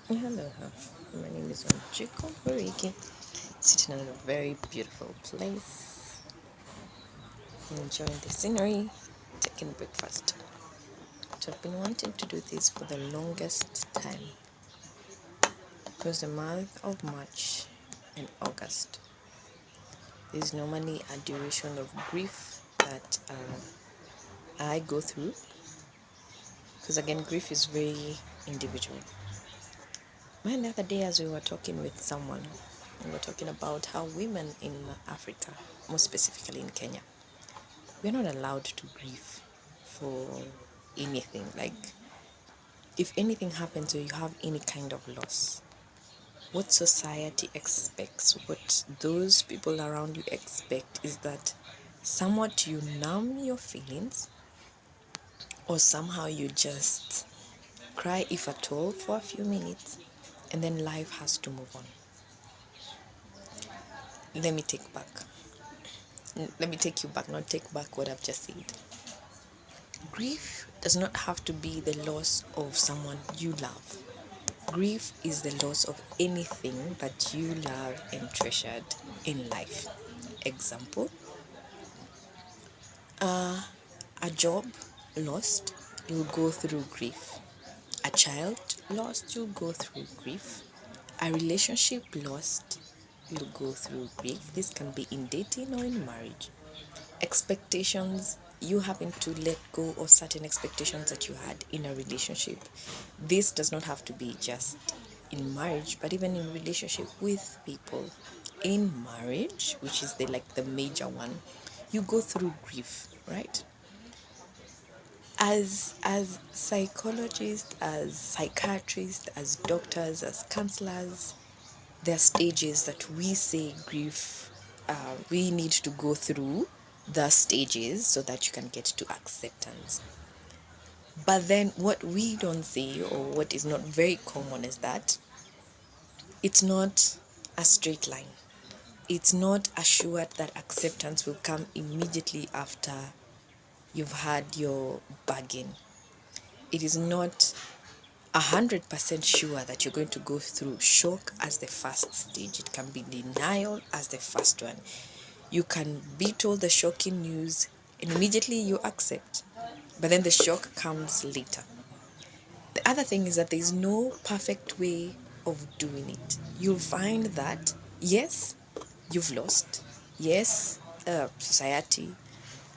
Hello, my name is Onchiko Horiki, sitting in a very beautiful place, enjoying the scenery, taking breakfast. So I've been wanting to do this for the longest time. Because the month of March and August is normally a duration of grief that I go through. Because again, grief is very individual. Man, the other day as we were talking with someone, we were talking about how women in Africa, more specifically in Kenya, we're not allowed to grieve for anything. Like, if anything happens or you have any kind of loss, what society expects, what those people around you expect is that somewhat you numb your feelings or somehow you just cry, if at all, for a few minutes, and then life has to move on. Let me take back. Let me take you back, not take back what I've just said. Grief does not have to be the loss of someone you love. Grief is the loss of anything that you love and treasured in life. Example, a job lost, you'll go through grief. A child lost, you'll go through grief. A relationship lost, you'll go through grief. This can be in dating or in marriage. Expectations, you having to let go of certain expectations that you had in a relationship. This does not have to be just in marriage, but even in relationship with people. In marriage, which is the major one, you go through grief, right? As psychologists, as psychiatrists, as doctors, as counselors, there are stages that we say grief, we need to go through the stages so that you can get to acceptance. But then what we don't say, or what is not very common, is that it's not a straight line. It's not assured that acceptance will come immediately after you've had your bargain. It is not 100% sure that you're going to go through shock as the first stage. It can be denial as the first one. You can be told the shocking news and immediately you accept, but then the shock comes later. The other thing is that there's no perfect way of doing it. You'll find that, yes, you've lost. Yes, society,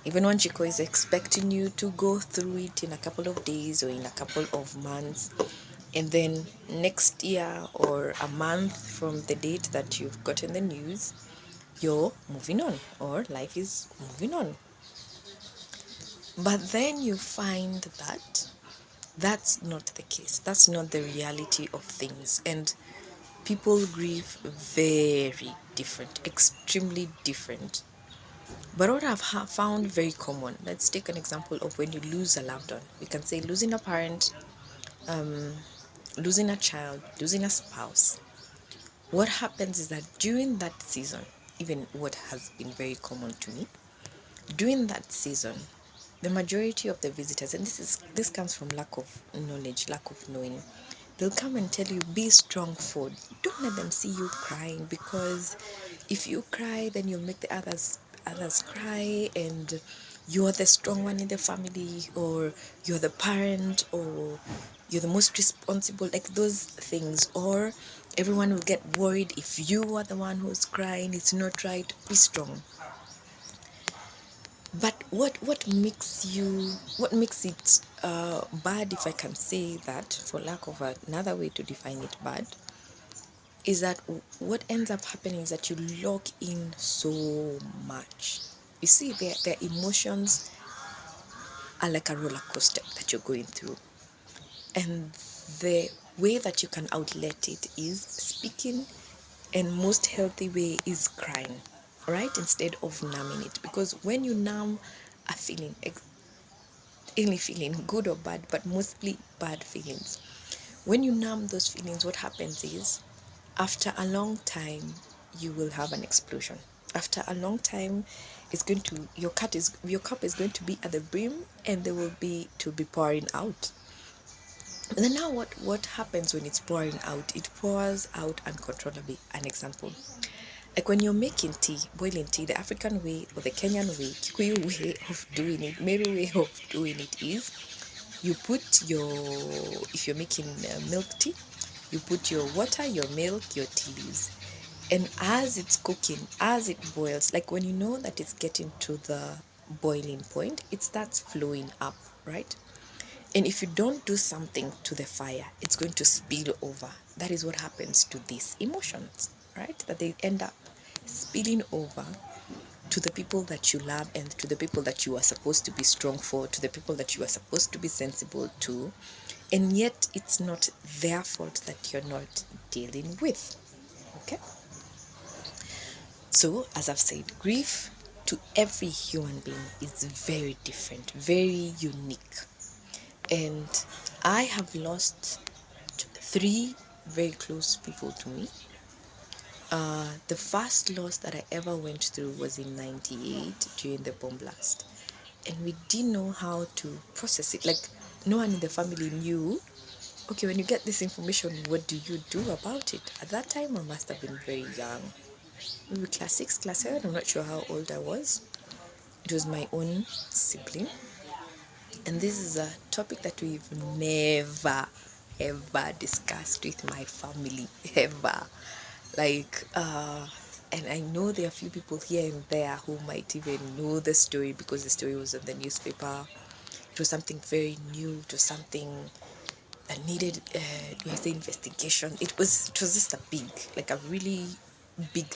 even when Chico is expecting you to go through it in a couple of days or in a couple of months, and then next year or a month from the date that you've gotten the news, you're moving on or life is moving on. But then you find that that's not the case. That's not the reality of things. And people grieve very different, extremely different. But what I've found very common, let's take an example of when you lose a loved one. We can say losing a parent, losing a child, losing a spouse. What happens is that during that season, even what has been very common to me, during that season, the majority of the visitors, and this comes from lack of knowledge, lack of knowing, they'll come and tell you, be strong, for don't let them see you crying, because if you cry, then you'll make the others cry, and you're the strong one in the family, or you're the parent, or you're the most responsible, like those things. Or everyone will get worried if you are the one who's crying. It's not right. Be strong. But what makes it bad, if I can say that, for lack of another way to define it, bad, is that what ends up happening is that you lock in so much. You see, their emotions are like a roller coaster that you're going through, and the way that you can outlet it is speaking, and most healthy way is crying, right, instead of numbing it. Because when you numb a feeling, any feeling, good or bad, but mostly bad feelings, when you numb those feelings, what happens is, after a long time, you will have an explosion. After a long time, it's going to your cup is going to be at the brim, and there will be to be pouring out. And then now what happens when it's pouring out? It pours out uncontrollably. An example. Like when you're making tea, boiling tea, the African way or the Kenyan way, Kikuyu way of doing it, Meru way of doing it is you put your, if you're making milk tea, you put your water, your milk, your tea leaves. And as it's cooking, as it boils, like when you know that it's getting to the boiling point, it starts flowing up, right? And if you don't do something to the fire, it's going to spill over. That is what happens to these emotions, right? That they end up spilling over to the people that you love and to the people that you are supposed to be strong for, to the people that you are supposed to be sensible to. And yet it's not their fault that you're not dealing with. Okay? So, as I've said, grief to every human being is very different, very unique. And I have lost 3 very close people to me. The first loss that I ever went through was in 98 during the bomb blast. And we didn't know how to process it. Like, no one in the family knew, okay, when you get this information, what do you do about it? At that time, I must have been very young. Maybe class 6, class 7, I'm not sure how old I was. It was my own sibling. And this is a topic that we've never, ever discussed with my family, ever. Like, and I know there are a few people here and there who might even know the story because the story was on the newspaper. It was something very new. It was something that needed, investigation. It was just a big, like a really big